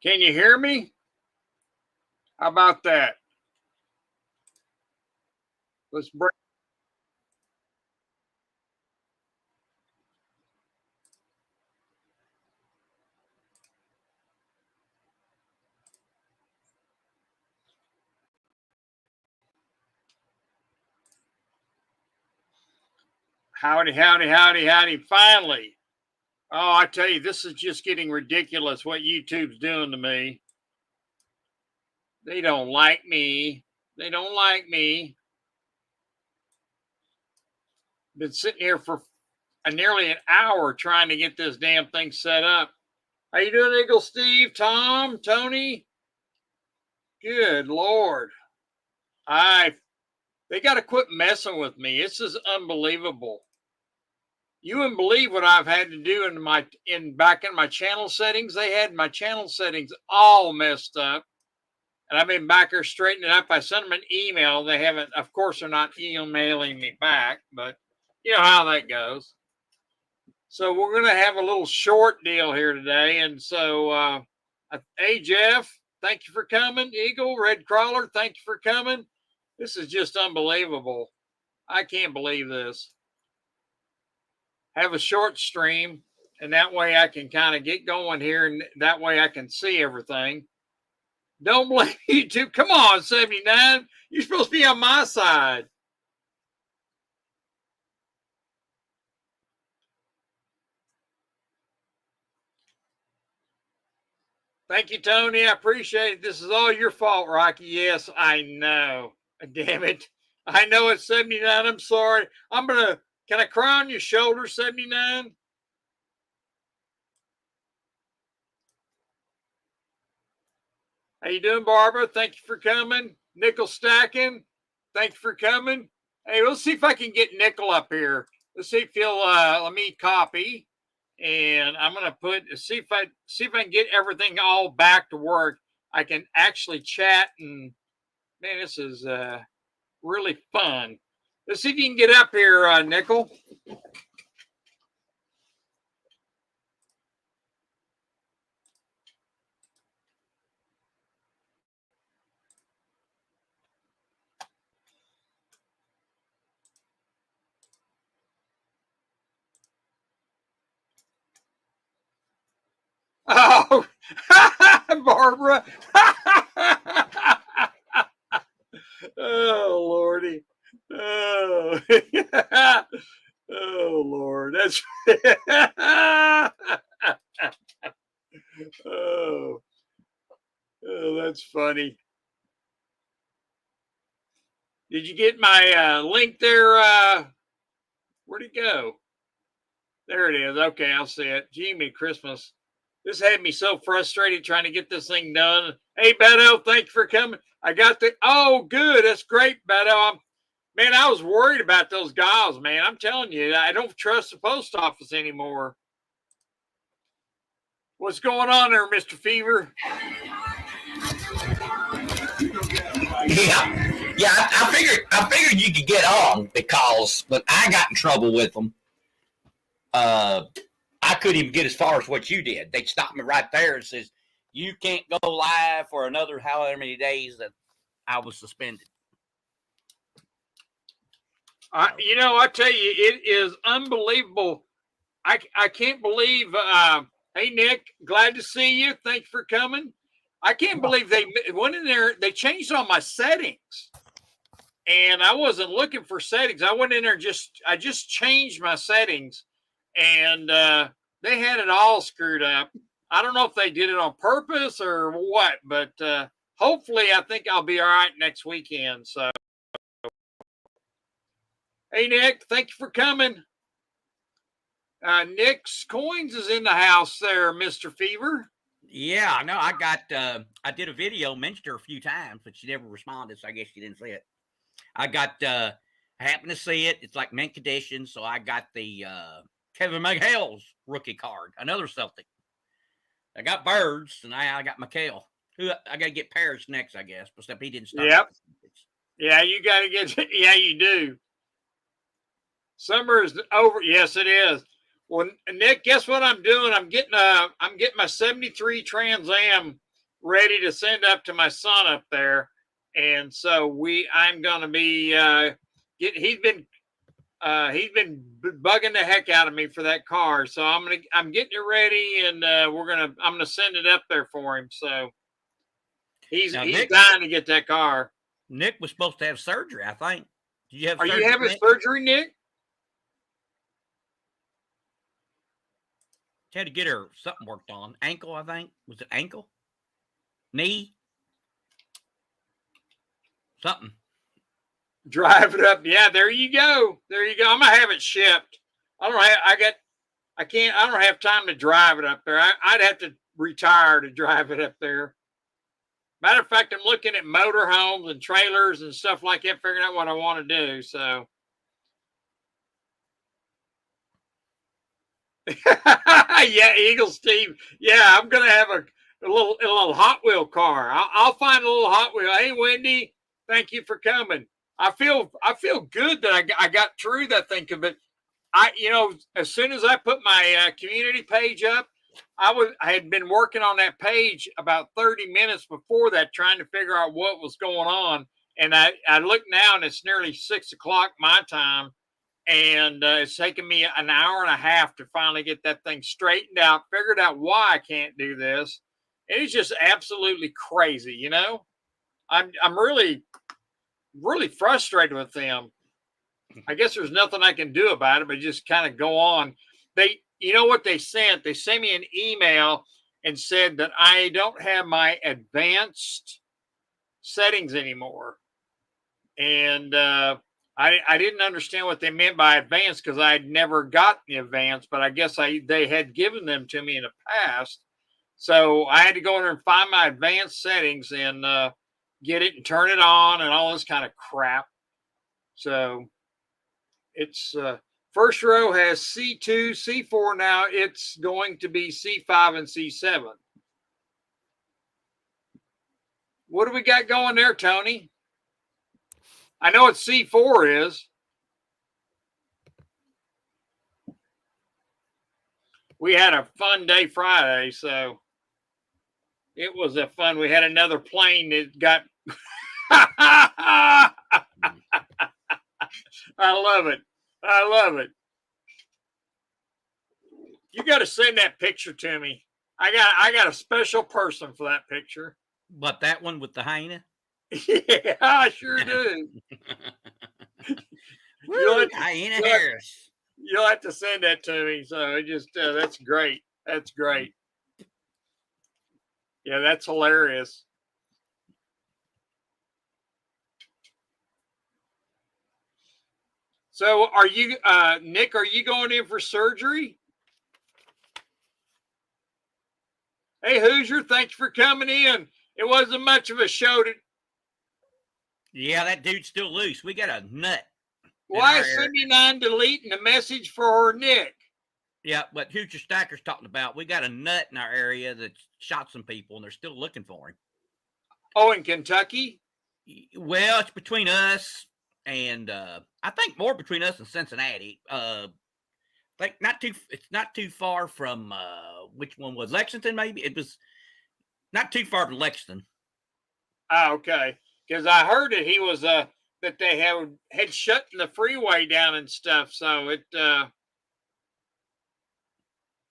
Can you hear me? How about that? Let's break. Howdy, howdy, howdy, howdy. Finally. Oh, I tell you, this is just getting ridiculous what YouTube's doing to me. They don't like me. They don't like me. Been sitting here for nearly an hour trying to get this damn thing set up. How you doing, Eagle Steve, Tom, Tony? Good Lord. They got to quit messing with me. This is unbelievable. You wouldn't believe what I've had to do back in my channel settings. They had my channel settings all messed up. And I've been back there straightening it up. I sent them an email. They haven't, of course, they're not emailing me back, but you know how that goes. So we're going to have a little short deal here today. And so, hey, Jeff, thank you for coming. Eagle, Red Crawler, thank you for coming. This is just unbelievable. I can't believe this. Have a short stream, and that way I can kind of get going here, and that way I can see everything. Don't blame YouTube. Come on, 79. You're supposed to be on my side. Thank you, Tony. I appreciate it. This is all your fault, Rocky. Yes, I know. Damn it. I know it's 79. I'm sorry. Can I cry on your shoulder, 79? How you doing, Barbara? Thank you for coming. Nickel Stacking, thank you for coming. Hey, let's see if I can get Nickel up here. Let's see if he'll let me copy. And I'm gonna see if I can get everything all back to work. I can actually chat, and man, this is really fun. Let's see if you can get up here, Nickel. Oh, Barbara. Oh, Lordy. Oh, oh Lord. That's oh, that's funny. Did you get my link there? Where'd it go? There it is. Okay, I'll see it. Jimmy Christmas. This had me so frustrated trying to get this thing done. Hey, Beto, thank you for coming. I got the. Oh, good. That's great, Beto. Man, I was worried about those gals, man. I'm telling you, I don't trust the post office anymore. What's going on there, Mr. Fever? Yeah. I figured you could get on because when I got in trouble with them, I couldn't even get as far as what you did. They stopped me right there and says, "You can't go live for another however many days that I was suspended." I tell you, it is unbelievable. I can't believe. Hey, Nick, glad to see you. Thank you for coming. I can't believe they went in there. They changed all my settings, and I wasn't looking for settings. I went in there I just changed my settings, and they had it all screwed up. I don't know if they did it on purpose or what, but hopefully, I think I'll be all right next weekend. So, hey, Nick, thank you for coming. Nick's Coins is in the house there, Mr. Fever. Yeah, no, I did a video, mentioned her a few times, but she never responded, so I guess she didn't see it. I happened to see it. It's like mint condition, so I got the Kevin McHale's rookie card, another Celtic. I got Birds, and I got McHale. I got to get Parrish next, I guess, except he didn't start. Yep. Yeah, you got to get. Yeah, you do. Summer is over. Yes, it is. Well, Nick, guess what I'm doing? I'm getting my '73 Trans Am ready to send up to my son up there. And so I'm going to be, he's been bugging the heck out of me for that car. So I'm getting it ready, and I'm going to send it up there for him. So he's Nick, dying to get that car. Nick was supposed to have surgery, I think. Did you have Are surgery, you having Nick? surgery, Nick? She had to get her something worked on. Ankle, I think. Was it ankle? Knee? Something. Drive it up. Yeah, there you go. There you go. I'm gonna have it shipped. I don't have time to drive it up there. I'd have to retire to drive it up there. Matter of fact, I'm looking at motorhomes and trailers and stuff like that, figuring out what I want to do. So yeah, Eagle Steve. Yeah, I'm gonna have a little Hot Wheel car. I'll find a little Hot Wheel. Hey, Wendy, thank you for coming. I feel good that I got through that thing. But as soon as I put my community page up, I had been working on that page about 30 minutes before that, trying to figure out what was going on. And I look now, and it's nearly 6 o'clock my time. And it's taken me an hour and a half to finally get that thing straightened out, figured out why I can't do this. And it's just absolutely crazy, I'm really, really frustrated with them. I guess there's nothing I can do about it, but just kind of go on. You know what they sent? They sent me an email and said that I don't have my advanced settings anymore. And I didn't understand what they meant by advanced, because I had never gotten the advanced, but I guess they had given them to me in the past. So I had to go in there and find my advanced settings and get it and turn it on and all this kind of crap. So it's first row has C2, C4 now. It's going to be C5 and C7. What do we got going there, Tony? I know what C4 is. We had a fun day Friday, so it was a fun. We had another plane that got. I love it. I love it. You got to send that picture to me. I got a special person for that picture. But that one with the hyena? Yeah, I sure do. Hyena Harris. You'll have to send that to me. So it just that's great. That's great. Yeah, that's hilarious. So are you, Nick, are you going in for surgery? Hey, Hoosier, thanks for coming in. It wasn't much of a show. Yeah, that dude's still loose. We got a nut. Why is 79 deleting the message for Nick? Yeah, but Hoosier Stacker's talking about, we got a nut in our area that shot some people, and they're still looking for him. Oh, in Kentucky? Well, it's between us and I think more between us and Cincinnati. Like it's not too far from which one was Lexington? Maybe it was not too far from Lexington. Oh, okay. Because I heard that he was that they had shut the freeway down and stuff. So it. Yeah,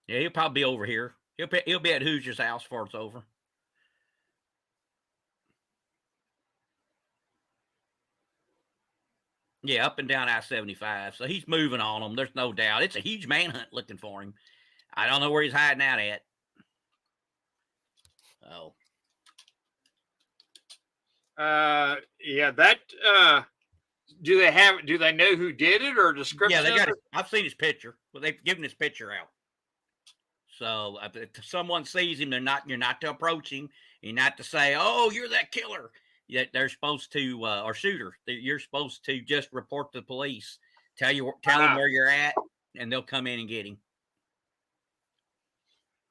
he'll probably be over here. He'll be at Hoosier's house before it's over. Yeah, up and down I-75. So he's moving on them. There's no doubt. It's a huge manhunt looking for him. I don't know where he's hiding out at. Oh. Yeah, that do they know who did it or description? Yeah, I've seen his picture. Well, they've given his picture out. So if someone sees him, you're not to approach him. You're not to say, "Oh, you're that killer." They're supposed to, or shooter. You're supposed to just report to the police, tell them where you're at, and they'll come in and get him.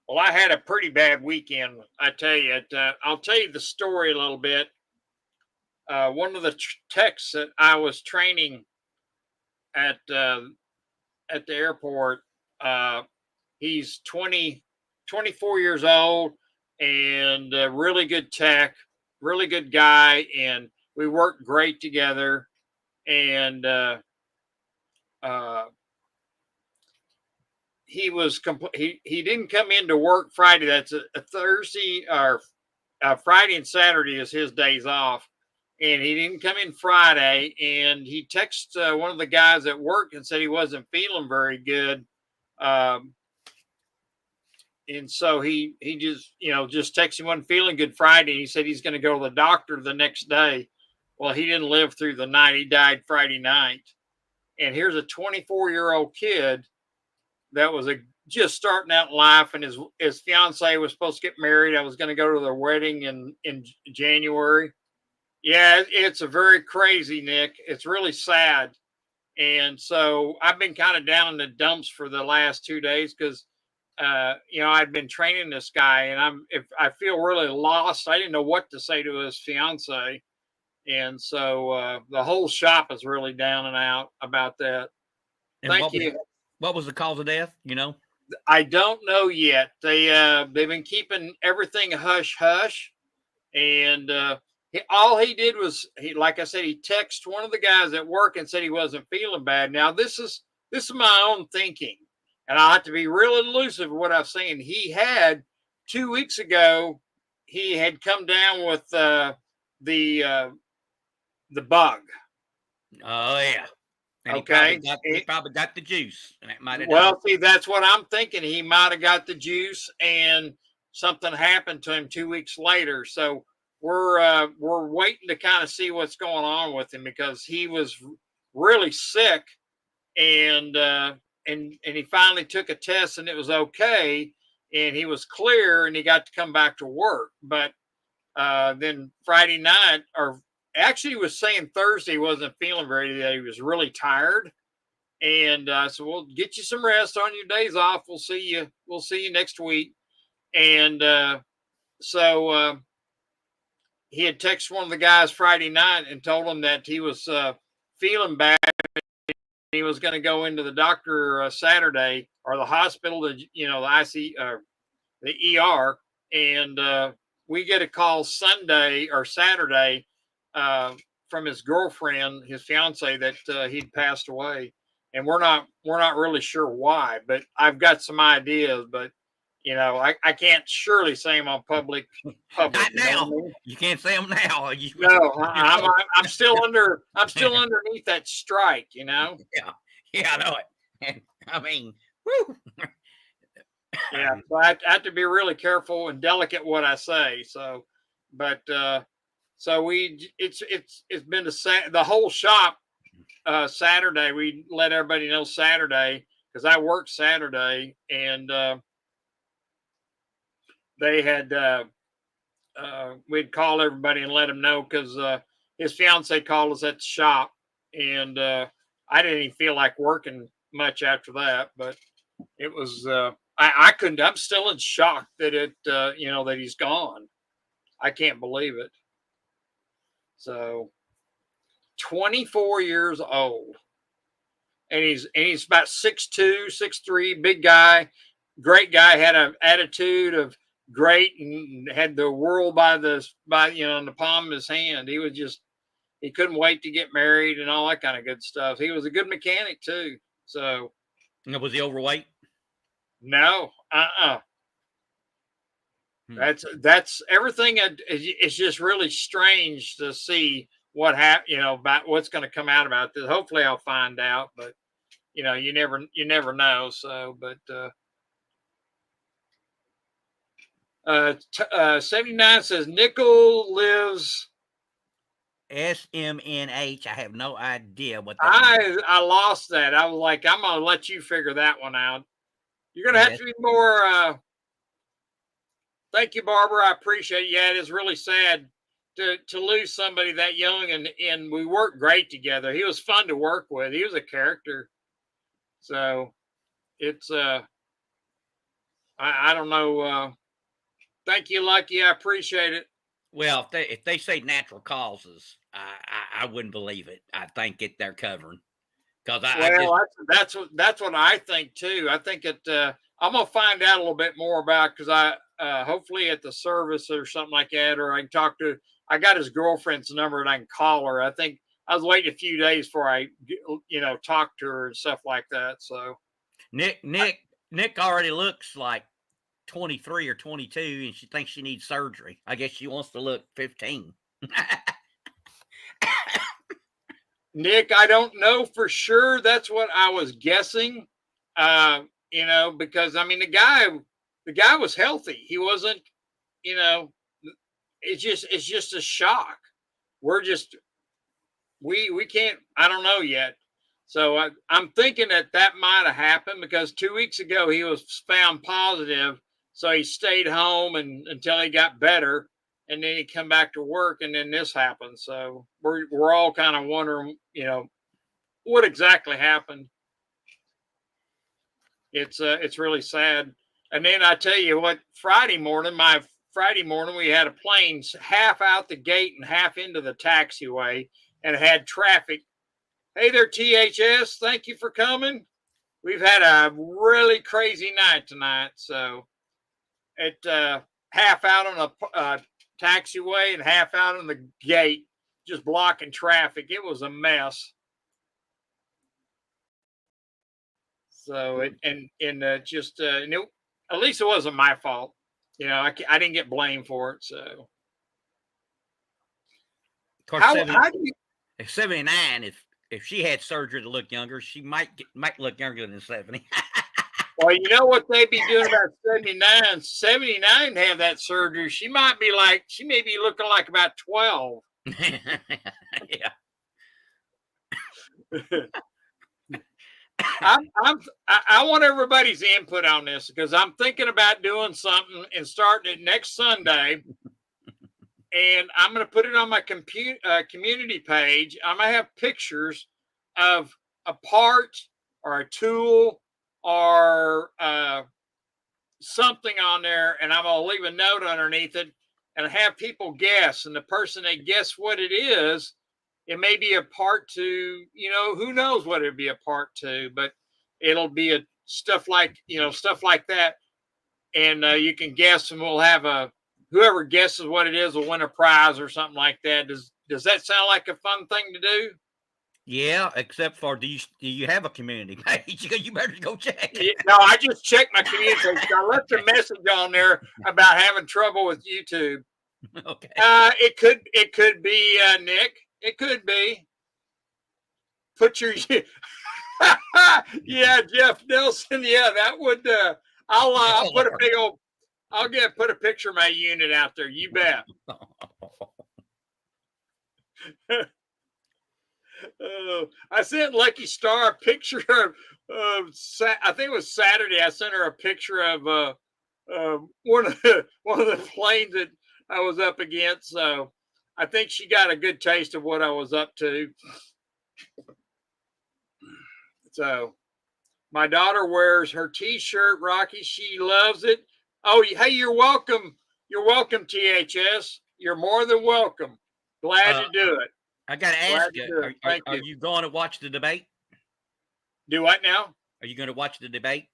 Well, I had a pretty bad weekend. I tell you, I'll tell you the story a little bit. One of the techs that I was training at the airport, he's 24 years old, and really good tech, really good guy, and we worked great together. And uh, he didn't come into work Friday. That's a Thursday, or Friday and Saturday is his days off, and he didn't come in Friday. And he texted one of the guys at work and said he wasn't feeling very good. Um, and so he just texted him, wasn't feeling good Friday. He said he's going to go to the doctor the next day. Well, he didn't live through the night. He died Friday night. And here's a 24-year-old kid that was just starting out in life, and his fiance was supposed to get married. I was going to go to their wedding in January. Yeah, it's a very crazy, Nick. It's really sad. And so I've been kind of down in the dumps for the last 2 days because I'd been training this guy, and if I feel really lost. I didn't know what to say to his fiance, and so the whole shop is really down and out about that. And Thank you. What was the cause of death? You know, I don't know yet. They've been keeping everything hush hush, and all he did was like I said, he texted one of the guys at work and said he wasn't feeling bad. Now this is my own thinking, and I have to be real elusive with what I'm saying. He had 2 weeks ago, he had come down with the bug. oh yeah, and Okay, he probably got the juice, and that might have well, see, that's what I'm thinking. He might have got the juice, and something happened to him 2 weeks later. So we're waiting to kind of see what's going on with him, because he was really sick, and he finally took a test and it was okay, and he was clear, and he got to come back to work. But then Friday night, or actually he was saying Thursday, he wasn't feeling very good. He was really tired. And so we'll get you some rest on your days off. We'll see you. We'll see you next week. And so he had texted one of the guys Friday night and told him that he was feeling bad. He was going to go into the doctor Saturday, or the hospital, the IC, the ER. And we get a call Sunday or Saturday from his girlfriend, his fiance, that he'd passed away. And we're not really sure why, but I've got some ideas. But I can't surely say them on public. Not now. You can't say them now. No, I'm still underneath that strike. Yeah, I know it. And, I mean, woo. Yeah, so I have to be really careful and delicate what I say. So, but so it's been the whole shop. Saturday, we let everybody know Saturday, because I worked Saturday, and they had we'd call everybody and let them know, because his fiance called us at the shop, and I didn't even feel like working much after that. But it was I couldn't. I'm still in shock that that he's gone. I can't believe it. So 24 years old, and he's about 6'2", 6'3", big guy, great guy, had an attitude of great, and had the world in the palm of his hand. He couldn't wait to get married and all that kind of good stuff. He was a good mechanic too. So, was he overweight? No, That's everything. It's just really strange to see what happened, about what's going to come out about this. Hopefully I'll find out, but you never know. So, but 79 says Nickel lives SMNH. I have no idea what that means. I lost that. I was like, I'm going to let you figure that one out. You're going to have to be more, thank you, Barbara. I appreciate it. Yeah, it is really sad to lose somebody that young, and we worked great together. He was fun to work with. He was a character. So it's I don't know. Thank you, Lucky. I appreciate it. Well, if they say natural causes, I wouldn't believe it. I think they're covering, because that's what I think too. I think I'm gonna find out a little bit more about, because hopefully at the service or something like that, or I can talk to. I got his girlfriend's number and I can call her. I think I was waiting a few days before I, talk to her and stuff like that. So Nick already looks like 23 or 22, and she thinks she needs surgery. I guess she wants to look 15. Nick, I don't know for sure. That's what I was guessing. Because I mean the guy was healthy. He wasn't, it's just a shock. We're just we can't. I don't know yet. So I'm thinking that might have happened because 2 weeks ago he was found positive. So he stayed home until he got better, and then he come back to work, and then this happened. So we're all kind of wondering, what exactly happened. It's really sad. And then I tell you what, Friday morning, we had a plane half out the gate and half into the taxiway, and it had traffic. Hey there, THS. Thank you for coming. We've had a really crazy night tonight. So it half out on a taxiway and half out on the gate, just blocking traffic. It was a mess. So at least it wasn't my fault. I didn't get blamed for it. So Of course, how do you? 79, if she had surgery to look younger, she might look younger than 70. Well, you know what they'd be doing about 79? 79 have that surgery. She may be looking like about 12. Yeah. I want everybody's input on this because I'm thinking about doing something and starting it next Sunday. And I'm going to put it on my community page. I'm going to have pictures of a part or a tool or something on there, and I'm going to leave a note underneath it and have people guess. And the person they guess what it is, it may be a part to, who knows what it'd be a part to, but it'll be stuff like that. And you can guess, and we'll have whoever guesses what it is will win a prize or something like that. Does that sound like a fun thing to do? Yeah, except for do you have a community page? You better go check. No, I just checked my community page. I left a message on there about having trouble with YouTube. Okay. It could be Nick. It could be. Put your yeah, Jeff Nelson. Yeah, that would. I'll put a big old. Put a picture of my unit out there. You bet. I sent Lucky Star a picture of. I think it was Saturday. I sent her a picture of one of the planes that I was up against. So I think she got a good taste of what I was up to. So my daughter wears her T-shirt, Rocky. She loves it. Oh, hey, you're welcome. You're welcome, THS. You're more than welcome. Glad to do it. I got to ask you, are you going to watch the debate? Do what now? Are you going to watch the debate?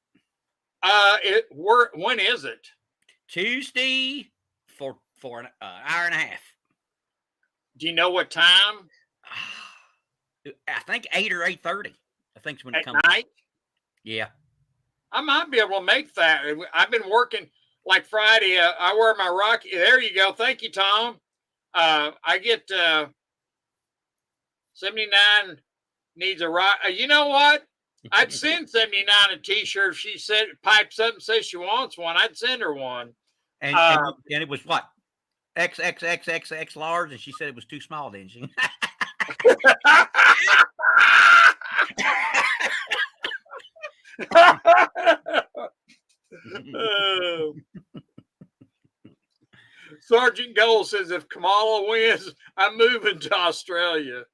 When is it? Tuesday for an hour and a half. Do you know what time? I think 8 or 8:30. I think it's when it comes. At night? Yeah. I might be able to make that. I've been working like Friday. I wear my Rocky. There you go. Thank you, Tom. I get 79 needs a rock. You know what? I'd send 79 a T-shirt. If she said pipes up and says she wants one, I'd send her one. And it was what? XXXXX large, and she said it was too small, didn't she? Sergeant Gold says if Kamala wins, I'm moving to Australia.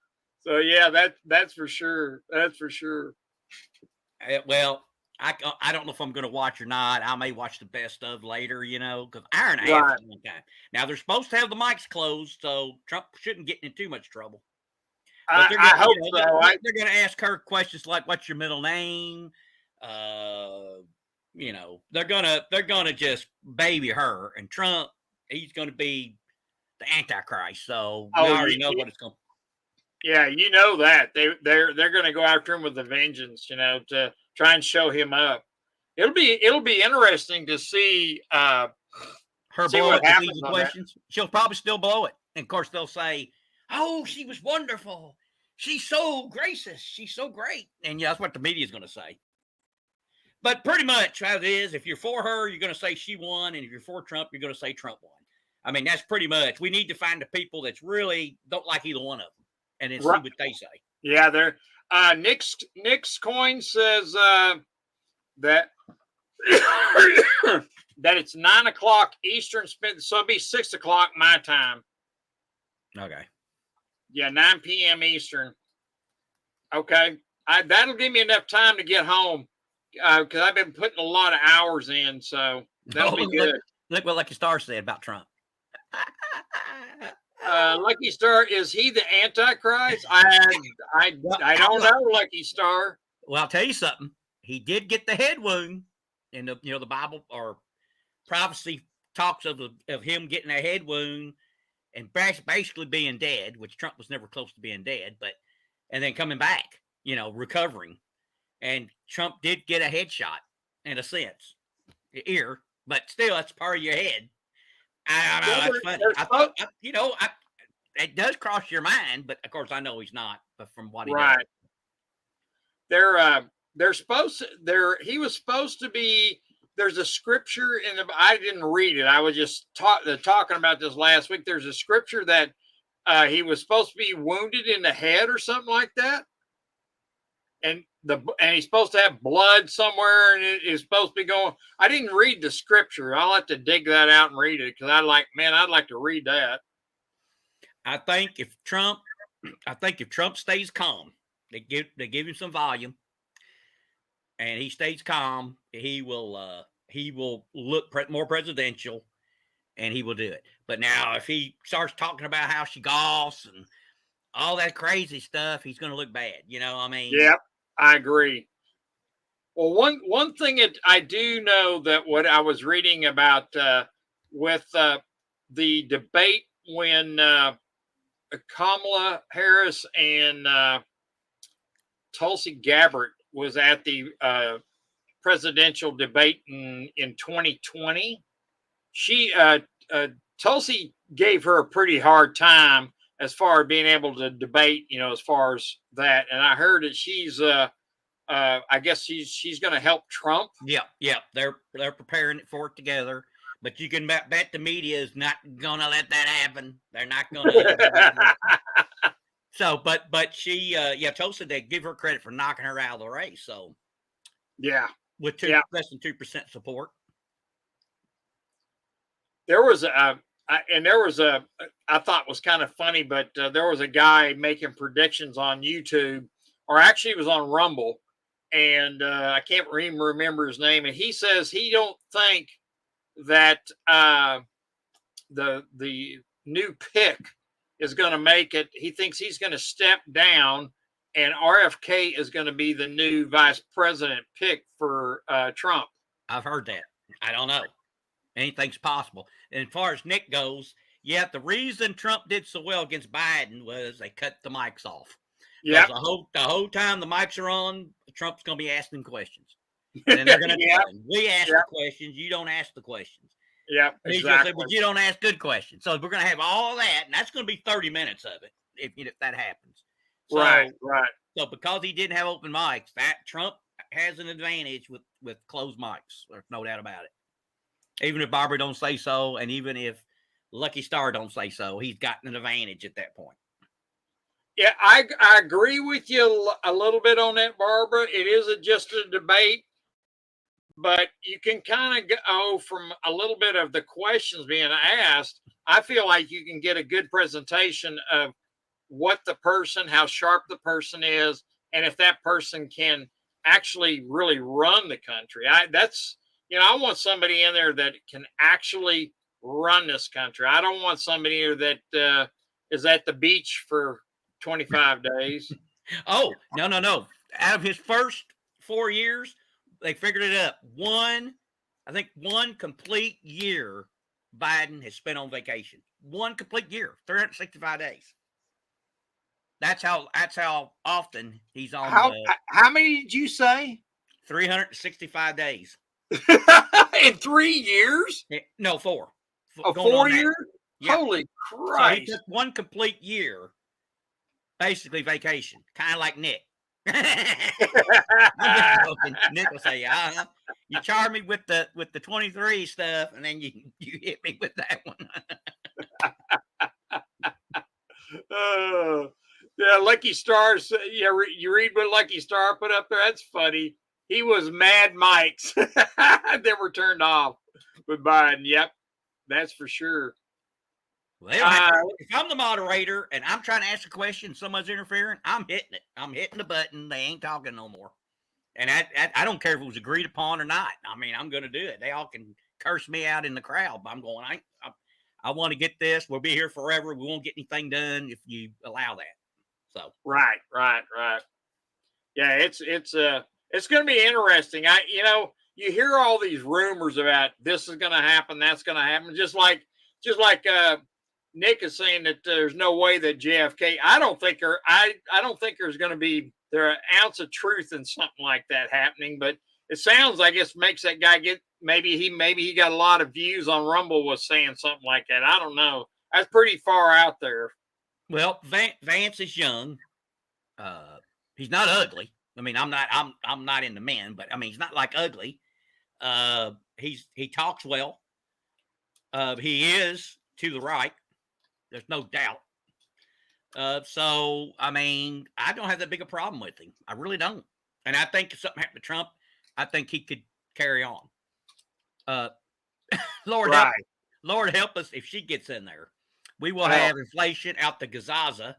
So yeah, that's for sure. That's for sure. Well, I don't know if I'm going to watch or not. I may watch the best of later, because hour and a half is a long time. Now they're supposed to have the mics closed, so Trump shouldn't get in too much trouble. I hope so. They're going to ask her questions like, "What's your middle name? they're gonna just baby her, and Trump, he's gonna be the Antichrist. So we Oh, already know what it's going. yeah, you know that they're going to go after him with a vengeance, to try and show him up. It'll be interesting to see Her see blow what it with happens easy on that. questions. She'll probably still blow it, and of course they'll say, "Oh, she was wonderful. She's so gracious. She's so great," and yeah, that's what the media is going to say. But pretty much how it is, if you're for her, you're going to say she won, and if you're for Trump, you're going to say Trump won. I mean, that's pretty much. We need to find the people that really don't like either one of them, and then see Right. what they say. Yeah, they're Nick's coin says that that it's 9 o'clock Eastern, so it'll be 6 o'clock my time. Okay. Yeah, 9 p.m. Eastern. Okay, that'll give me enough time to get home because I've been putting a lot of hours in, so that'll be good. Look what Lucky Star said about Trump. Lucky Star, is he the Antichrist? I don't know, Lucky Star. Well, I'll tell you something. He did get the head wound, and the Bible or prophecy talks of him getting a head wound and basically being dead, which Trump was never close to being dead, and then coming back, recovering. And Trump did get a headshot in a sense, ear, but still, that's part of your head. I don't know. That's funny. I thought, it does cross your mind, but of course, I know he's not. But from what he right, does. they're supposed to. He was supposed to be. There's a scripture in the. I didn't read it. I was just talking about this last week. There's a scripture that he was supposed to be wounded in the head or something like that, and he's supposed to have blood somewhere, and it's supposed to be going. I didn't read the scripture. I'll have to dig that out and read it because I'd like to read that. I think if Trump stays calm, they give him some volume, and he stays calm, he will look more presidential, and he will do it. But now, if he starts talking about how she golfs and all that crazy stuff, he's going to look bad. I mean, yeah, I agree. Well, one thing that I do know that what I was reading about with the debate when Kamala Harris and Tulsi Gabbard was at the presidential debate in 2020. Tulsi gave her a pretty hard time as far as being able to debate, as far as that. And I heard that she's I guess she's going to help Trump. Yeah, they're preparing for it together. But you can bet the media is not going to let that happen. They're not going to let that happen. So, but she, Tulsi, they give her credit for knocking her out of the race. So, yeah, with less than 2% support. There was I thought was kind of funny, but there was a guy making predictions on YouTube, or actually it was on Rumble, and I can't even remember his name. And he says he don't think that the new pick is going to make it. He thinks he's going to step down, and RFK is going to be the new vice president pick for Trump. I've heard that. I don't know. Anything's possible. And as far as Nick goes, yeah, the reason Trump did so well against Biden was they cut the mics off. Yeah, the whole time the mics are on, Trump's going to be asking questions. And then they're going to tell him, we ask the questions, you don't ask the questions. Yeah, exactly. Say, but you don't ask good questions. So we're going to have all that, and that's going to be 30 minutes of it if that happens. So, right. So because he didn't have open mics, that Trump has an advantage with closed mics. There's no doubt about it. Even if Barbara don't say so, and even if Lucky Star don't say so, he's gotten an advantage at that point. Yeah, I agree with you a little bit on that, Barbara. It is just a debate, but you can kind of go from a little bit of the questions being asked. I feel like you can get a good presentation of what the person, how sharp the person is, and if that person can actually really run the country. I want somebody in there that can actually run this country. I don't want somebody here that is at the beach for 25 days. Oh, no. Out of his first 4 years, They figured it up. I think one complete year Biden has spent on vacation. One complete year, 365 days. That's how often he's on How many did you say? 365 days. In 3 years? No, 4. A Going 4 on that. year? Yeah. Holy So Christ. he took one complete year, basically vacation, kind of like Nick. I'm just joking. Nick will say, you charge me with the 23 stuff, and then you hit me with that one. Yeah, Lucky Stars. Yeah, you read what Lucky Star put up there. That's funny. He was Mad Mike's that were turned off with Biden. Yep, that's for sure. Well, if I'm the moderator and I'm trying to ask a question, someone's interfering, I'm hitting it. I'm hitting the button. They ain't talking no more. And I don't care if it was agreed upon or not. I mean, I'm going to do it. They all can curse me out in the crowd, but I'm going, I want to get this. We'll be here forever. We won't get anything done if you allow that. So right. Yeah, it's going to be interesting. You hear all these rumors about this is going to happen, that's going to happen. Just like Nick is saying that there's no way that JFK. I don't think there's going to be an ounce of truth in something like that happening. But it sounds like it makes that guy get maybe he got a lot of views on Rumble was saying something like that. I don't know. That's pretty far out there. Well, Vance is young. He's not ugly. I mean, I'm not into men, but I mean, he's not like ugly. He talks well. He is to the right. There's no doubt. So, I mean, I don't have that big a problem with him. I really don't. And I think if something happened to Trump, I think he could carry on. Lord help us if she gets in there. We will have inflation out the gazaza.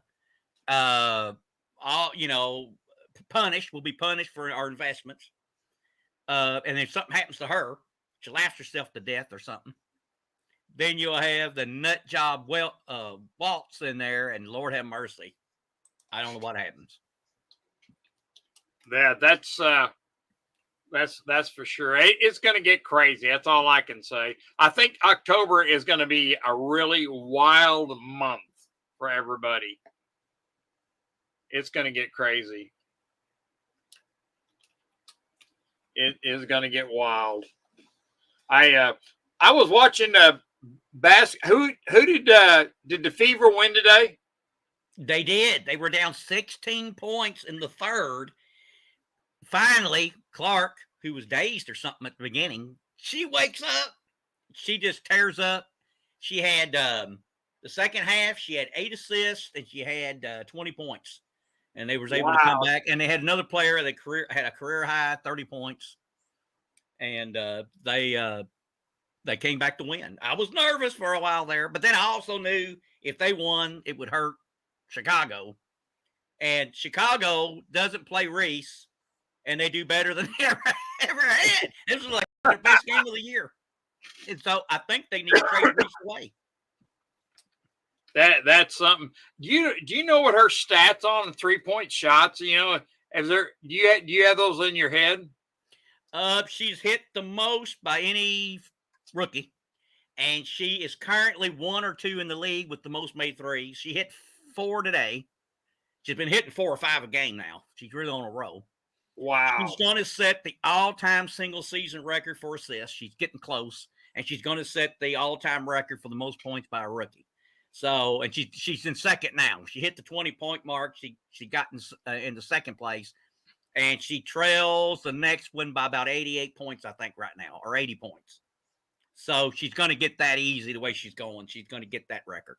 Punished. We'll be punished for our investments. And if something happens to her, she laughs herself to death or something. Then you'll have the nut job Waltz in there, and Lord have mercy. I don't know what happens. Yeah, that's for sure. It's going to get crazy. That's all I can say. I think October is going to be a really wild month for everybody. It's going to get crazy. It is going to get wild. I was watching who did the Fever win today? They did. They were down 16 points in the third. Finally, Clark, who was dazed or something at the beginning, she wakes up. She just tears up. She had the second half. She had 8 assists and she had 20 points. And they was able to come back. And they had another player that had a career high 30 points. And they came back to win. I was nervous for a while there, but then I also knew if they won, it would hurt Chicago. And Chicago doesn't play Reese, and they do better than they ever had. This was like their best game of the year. And so I think they need to trade Reese away. That's something. Do you know what her stats on 3-point shots? Do you have those in your head? She's hit the most by any rookie, and she is currently 1 or 2 in the league with the most made threes. She hit 4 today. She's been hitting 4 or 5 a game now. She's really on a roll. Wow. She's going to set the all-time single-season record for assists. She's getting close, and she's going to set the all-time record for the most points by a rookie. So, and she's in second now. She hit the 20-point mark. She got in the second place, and she trails the next one by about 88 points, I think, right now, or 80 points. So she's going to get that easy the way she's going. She's going to get that record.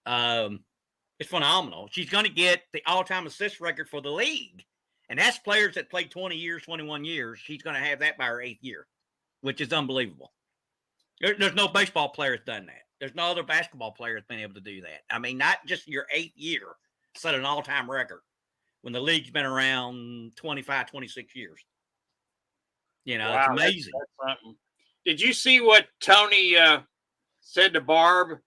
It's phenomenal. She's going to get the all-time assist record for the league. And that's players that played 20 years, 21 years. She's going to have that by her 8th year, which is unbelievable. There's no baseball player that's done that. There's no other basketball player that's been able to do that. I mean, not just your 8th year set an all-time record when the league's been around 25, 26 years. You know, wow, it's amazing. That's something. Did you see what Tony said to Barb?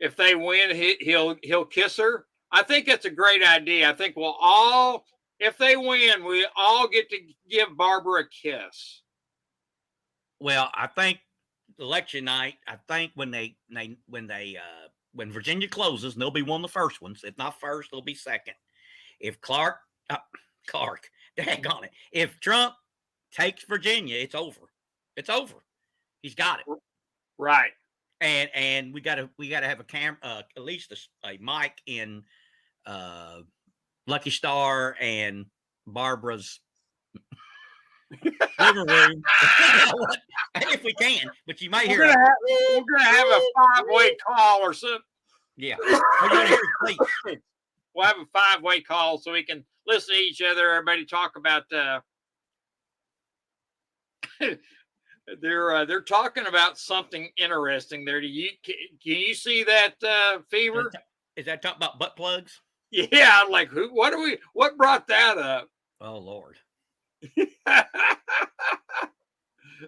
If they win, he'll kiss her. I think that's a great idea. I think we'll all if they win, we all get to give Barbara a kiss. Well, I think election night. I think when Virginia closes, and they'll be one of the first ones. If not first, they'll be second. If Clark, daggone it. If Trump takes Virginia, it's over. It's over. He's got it. Right. And we gotta have a camera, at least a mic in Lucky Star and Barbara's living room, if we can. But you might hear we're gonna have a 5-way call or something. Yeah, please. We'll have a 5-way call so we can listen to each other. Everybody talk about. They're talking about something interesting there. Can you see that, Fever? Is that talking about butt plugs? Yeah, I'm like, what brought that up? Oh Lord.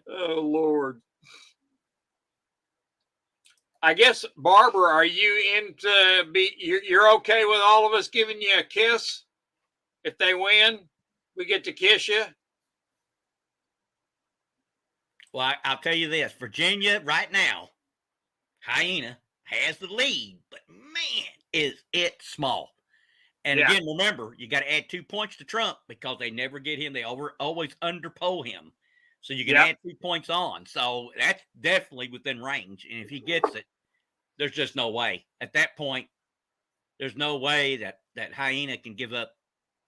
Oh Lord. I guess, Barbara, are you you're okay with all of us giving you a kiss? If they win, we get to kiss you. Well, I'll tell you this. Virginia right now, Hyena has the lead, but man, is it small. And again, remember, you got to add 2 points to Trump because they never get him. They always underpoll him. So you can add 2 points on. So that's definitely within range. And if he gets it, there's just no way. At that point, there's no way that Hyena can give up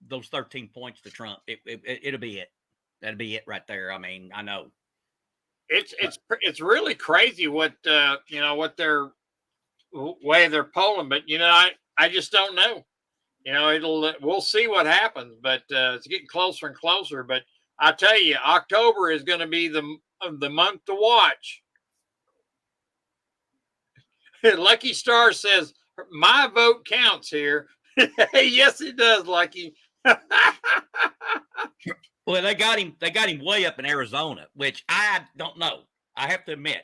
those 13 points to Trump. It'll be it. That'll be it right there. I mean, I know. It's really crazy what what their way they're polling, but I just don't know. We'll see what happens, but it's getting closer and closer. But I tell you, October is going to be the month to watch. Lucky Star says my vote counts here. Yes, it does, Lucky. Well, they got him way up in Arizona, which I don't know. I have to admit,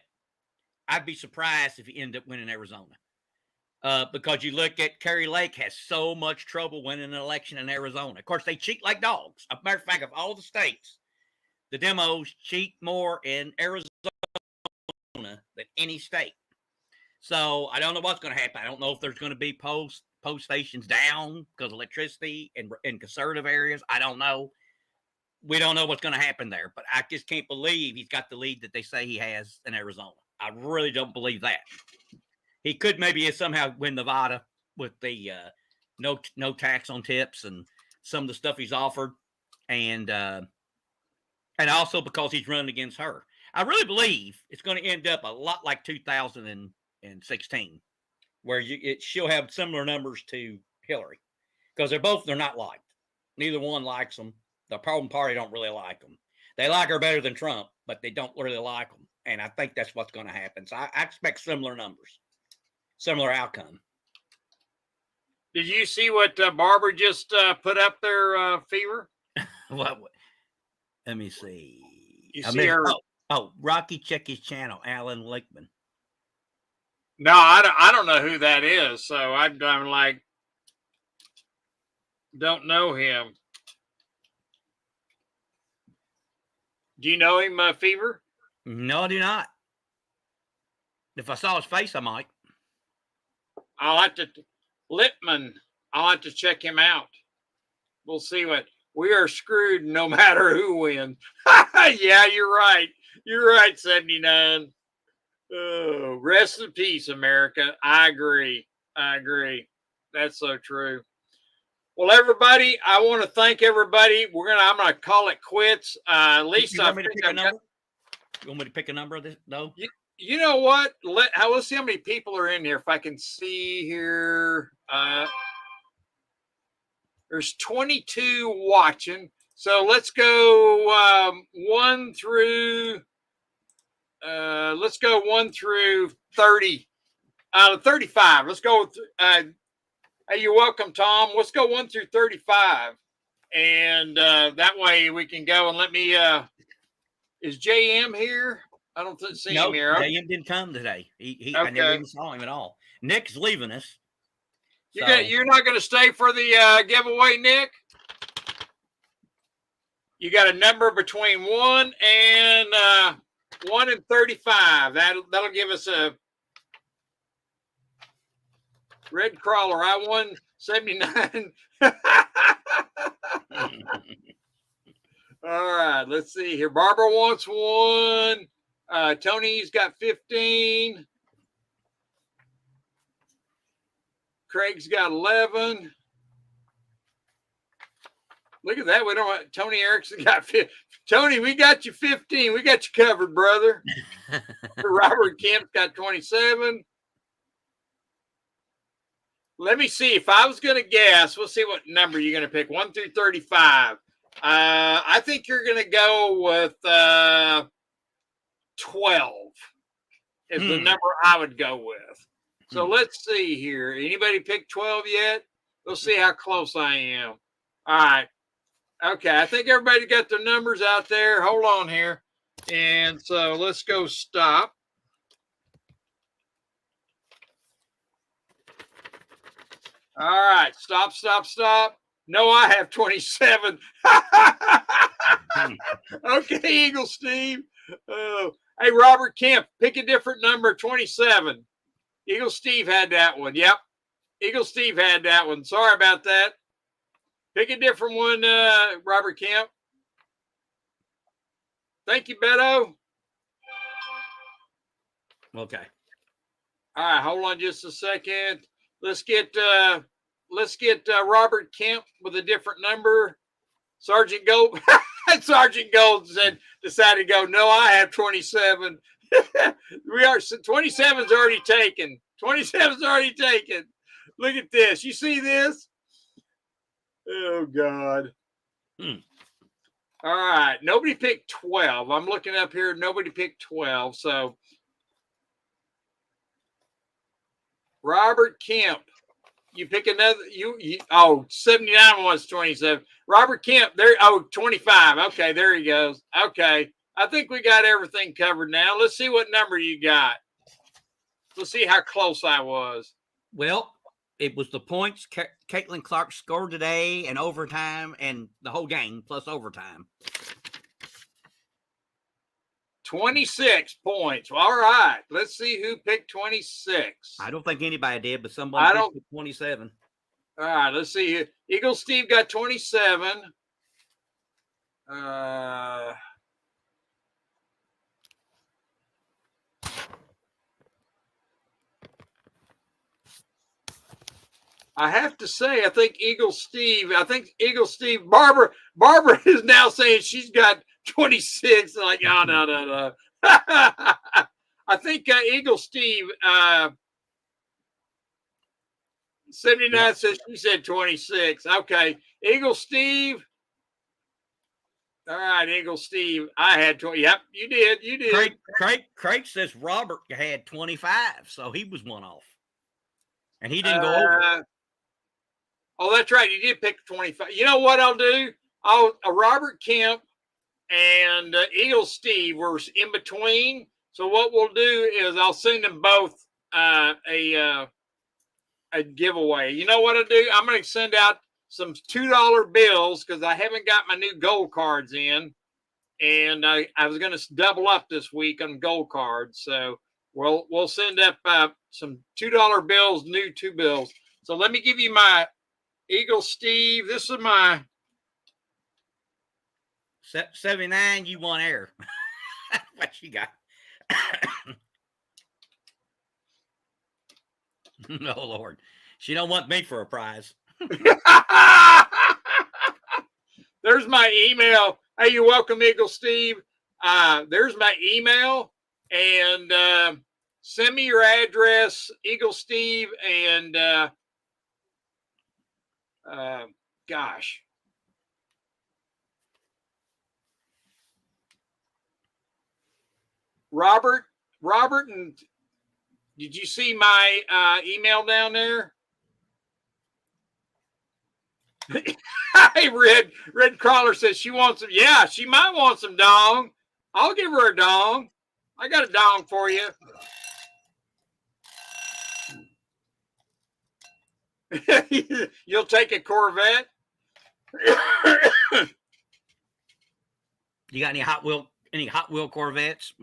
I'd be surprised if he ended up winning Arizona. Because you look at Kari Lake has so much trouble winning an election in Arizona. Of course, they cheat like dogs. As a matter of fact, of all the states, the demos cheat more in Arizona than any state. So I don't know what's going to happen. I don't know if there's going to be post stations down because of electricity in conservative areas. I don't know. We don't know what's going to happen there. But I just can't believe he's got the lead that they say he has in Arizona. I really don't believe that. He could maybe somehow win Nevada with the no tax on tips and some of the stuff he's offered, and also because he's running against her. I really believe it's going to end up a lot like 2016, where she'll have similar numbers to Hillary, because they're not liked. Neither one likes them. The Republican Party don't really like them. They like her better than Trump, but they don't really like them, and I think that's what's going to happen. So I expect similar numbers. Similar outcome. Did you see what Barbara just put up there, Fever? What? Let me see. You see her? Oh, Rocky, check his channel, Alan Lichtman. No, I don't know who that is. So I'm like, don't know him. Do you know him, Fever? No, I do not. If I saw his face, I might. I'll have to check him out. We'll see we are screwed no matter who wins. Yeah, you're right. You're right, 79. Oh, rest in peace, America. I agree. That's so true. Well, everybody, I want to thank everybody. I'm gonna call it quits. At least you want me to pick a number? You want me to pick a number of this? No. You know what? Let's see how many people are in here. If I can see here, there's 22 watching. So let's go 1 through. Let's go 1 through 30. 35. Let's go. Hey, you're welcome, Tom. Let's go 1 through 35, and that way we can go and let me. Is JM here? I don't see him here. JM didn't come today. Okay. I never even saw him at all. Nick's leaving us. You're not going to stay for the giveaway, Nick? You got a number between 1 and 35. That'll give us a red crawler. I won 79. All right, let's see here. Barbara wants 1. Tony's got 15. Craig's got 11. Look at that. We don't want Tony Erickson got 15. Tony, we got you 15. We got you covered, brother. Robert Kemp's got 27. Let me see. If I was going to guess, we'll see what number you're going to pick. 1 through 35. I think you're going to go with 12 is the number I would go with. So let's see here. Anybody pick 12 yet? We'll see how close I am. All right. Okay. I think everybody got their numbers out there. Hold on here. And so let's go stop. All right. Stop. No, I have 27. Okay, Eagle Steve. Hey, Robert Kemp, pick a different number, 27. Eagle Steve had that one. Yep. Eagle Steve had that one. Sorry about that. Pick a different one, Robert Kemp. Thank you, Beto. Okay. All right, hold on just a second. Let's get Robert Kemp with a different number. Sergeant Gold. Sergeant Gold decided to go. No, I have 27. We are 27's already taken. 27's already taken. Look at this. You see this? Oh God. All right. Nobody picked 12. I'm looking up here. Nobody picked 12. So Robert Kemp. You pick another. You 79 was 27. Robert Kemp, there. 25. Okay, there he goes. Okay. I think we got everything covered now. Let's see what number you got. Let's see how close I was. Well, it was the points Caitlin Clark scored today and overtime and the whole game plus overtime. 26 points. All right. Let's see who picked 26. I don't think anybody did, but somebody picked 27. All right. Let's see here. Eagle Steve got 27. I have to say, I think Eagle Steve, Barbara is now saying she's got 26. Like, oh, no. I think Eagle Steve, 79 says she said 26. Okay. Eagle Steve. All right, Eagle Steve. I had 20. Yep, you did. Craig says Robert had 25, so he was one off. And he didn't go over. Oh, that's right. You did pick 25. You know what I'll do? Robert Kemp and Eagle Steve were in between. So what we'll do is I'll send them both a giveaway. You know what I'll do? I'm going to send out some $2 bills because I haven't got my new gold cards in. And I was going to double up this week on gold cards. So we'll send up some $2 bills, new 2 bills. So let me give you my Eagle Steve. This is my 79. You won air. What you got? Oh Lord, she don't want me for a prize. There's my email. Hey, you're welcome, Eagle Steve. There's my email, and send me your address, Eagle Steve, and gosh. Robert, and did you see my email down there? Hey, Red Crawler says she wants some. Yeah, she might want some dong. I'll give her a dong. I got a dong for you. You'll take a Corvette? You got any Hot Wheel Corvettes?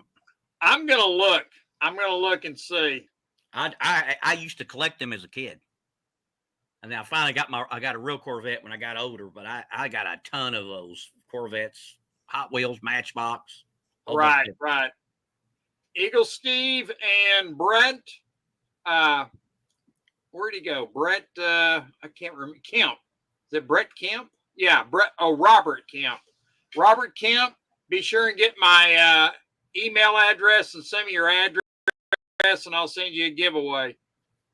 I'm gonna look. I'm gonna look and see. I used to collect them as a kid. And then I finally I got a real Corvette when I got older, but I got a ton of those Corvettes, Hot Wheels, Matchbox. Right, right. Eagle Steve and Brent. Where'd he go? Brett, I can't remember. Kemp. Is it Brett Kemp? Yeah, Brett. Oh, Robert Kemp. Robert Kemp. Be sure and get my email address and send me your address, and I'll send you a giveaway.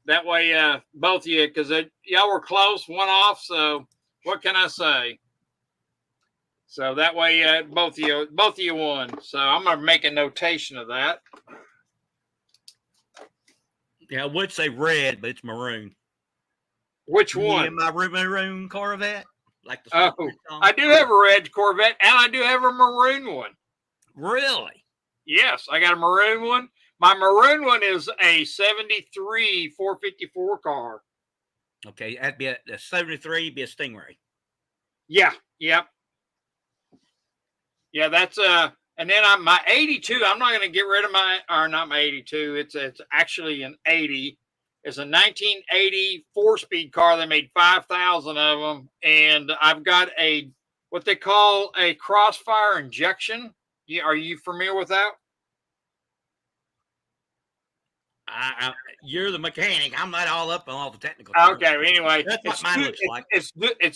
That way, both of you, because y'all were close, one off. So what can I say? So that way, both of you won. So I'm gonna make a notation of that. Yeah, I would say red, but it's maroon. Which one? Yeah, my maroon Corvette. Like the song. I do have a red Corvette, and I do have a maroon one. Really? Yes, I got a maroon one. My maroon one is a 73 454 car. Okay, that'd be a 73, be a Stingray. Yeah, yep. Yeah, that's and then my 82, I'm not gonna get rid of not my 82. It's actually an 80. It's a 1980 4-speed car. They made 5,000 of them, and I've got what they call a crossfire injection. Are you familiar with that? You're the mechanic. I'm not all up on all the technical. Okay. Anyway, that's what mine looks like. It's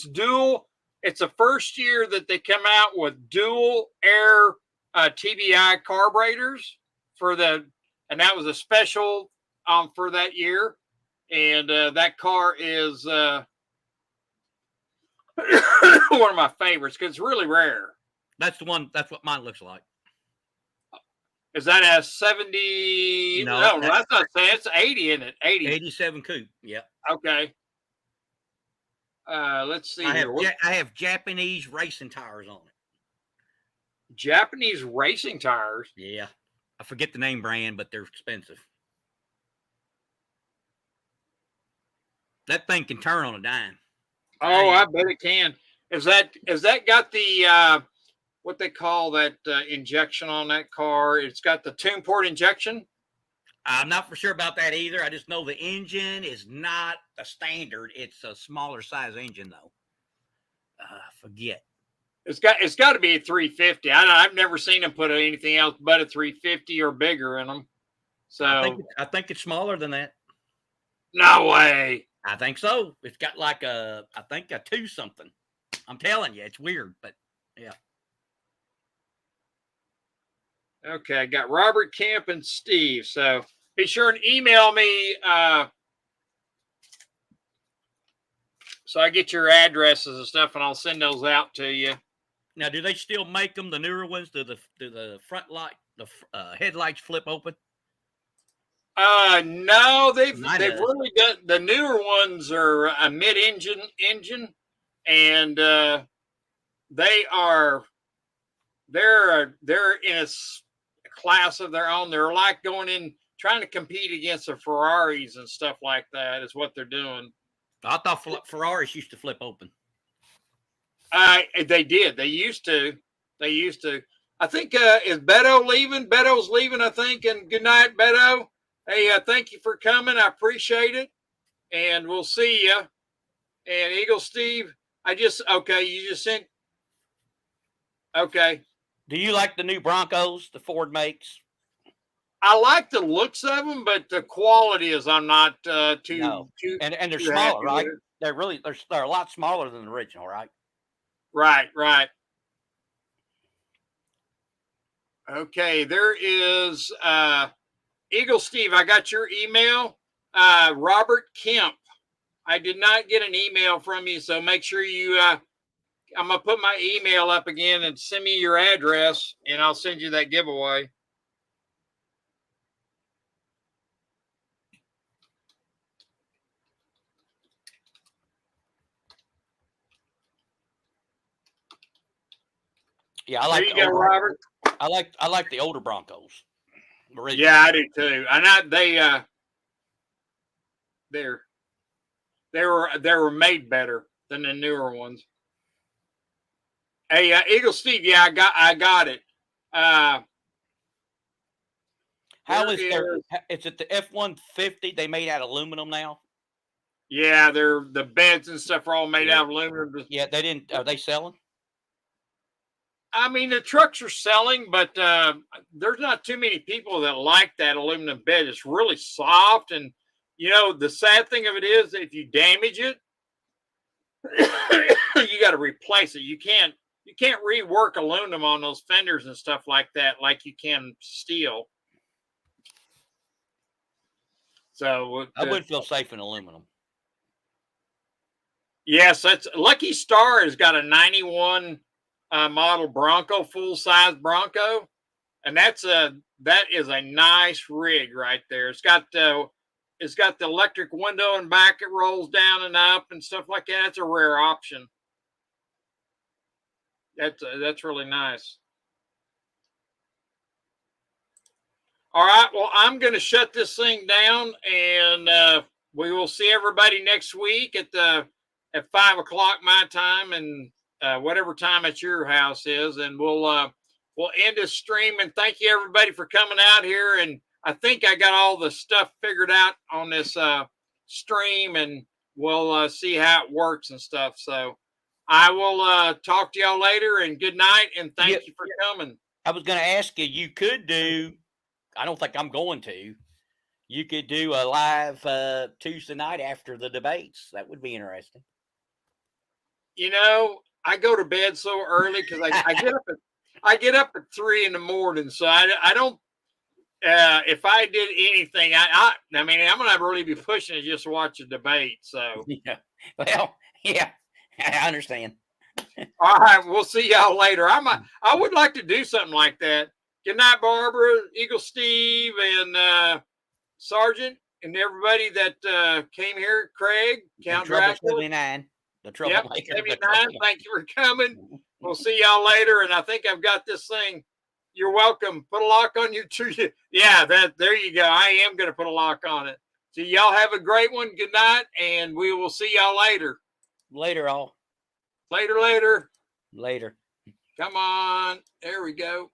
dual. It's the first year that they come out with dual air TBI carburetors and that was a special for that year. And that car is one of my favorites because it's really rare. That's the one. That's what mine looks like. Is that a 70? No, that's not saying it's 80, isn't it? 80. 87 coupe. Yeah. Okay. Let's see. I have Japanese racing tires on it. Japanese racing tires? Yeah. I forget the name brand, but they're expensive. That thing can turn on a dime. Oh, I bet it can. Is that got the what they call that injection on that car? It's got the tune port injection. I'm not for sure about that either. I just know the engine is not a standard. It's a smaller size engine, though. Forget. It's got to be a 350. I've never seen them put anything else but a 350 or bigger in them. So I think it's smaller than that. No way. I think so. It's got like I think a 2 something. I'm telling you, it's weird, but yeah. Okay, I got Robert, Camp, and Steve. So be sure and email me so I get your addresses and stuff, and I'll send those out to you. Now, do they still make them, the newer ones? Do the front light, the headlights flip open? No, they've really done. The newer ones are a mid-engine and they're in a class of their own. They're like trying to compete against the Ferraris and stuff like that is what they're doing. I thought Ferraris used to flip open. They did. They used to. I think is Beto leaving? Beto's leaving, I think. And good night, Beto. Hey, thank you for coming. I appreciate it. And we'll see you. And Eagle Steve, you just sent. Okay. Do you like the new Broncos the Ford makes? I like the looks of them, but the quality is I'm not too. And they're smaller, right? They're a lot smaller than the original, right? Right. Okay, there is Eagle Steve. I got your email. Robert Kemp. I did not get an email from you, so make sure you. I'm gonna put my email up again and send me your address, and I'll send you that giveaway. Yeah, I like. There you go, Robert. I like the older Broncos. Yeah, I do too. And they were made better than the newer ones. Hey, Eagle Steve, yeah, I got it. How There is their? is, Is it the F-150? They made out of aluminum now. yeah, they're the beds and stuff are all made Yeah, out of aluminum. yeah. They didn't. Are they selling? I mean, the trucks are selling, but there's not too many people that like that aluminum bed. It's really soft, and you know the sad thing of it is, if you damage it, you got to replace it. You can't rework aluminum on those fenders and stuff like that like you can steel. So I wouldn't feel safe in aluminum. yes, that's Lucky Star has got a 91 model Bronco, full size Bronco, and that is a nice rig right there. It's got the electric window and back. It rolls down and up and stuff like that. It's a rare option. That's really nice. All right, well, I'm going to shut this thing down, and we will see everybody next week at 5 o'clock my time, and whatever time at your house is, and we'll end this stream. And thank you everybody for coming out here. And I think I got all the stuff figured out on this stream, and we'll see how it works and stuff. So I will talk to y'all later, and good night, and thank you for coming. I was going to ask you. You could do. I don't think I'm going to. You could do a live Tuesday night after the debates. That would be interesting. You know, I go to bed so early because I get up at 3 in the morning, so I don't. If I did anything, I mean, I'm gonna really be pushing to just watch a debate. So Yeah. Well, yeah, I understand. all right, we'll see y'all later. I would like to do something like that. Good night, Barbara, Eagle Steve, and Sergeant, and everybody that came here. Craig, Count Dracula. 79. The troublemaker. Yep, 79. Thank you for coming. We'll see y'all later. And I think I've got this thing. You're welcome. Put a lock on your tree. Yeah, there you go. I am going to put a lock on it. So y'all have a great one. Good night, and we will see y'all later. Later, all. Later. Later. Come on. There we go.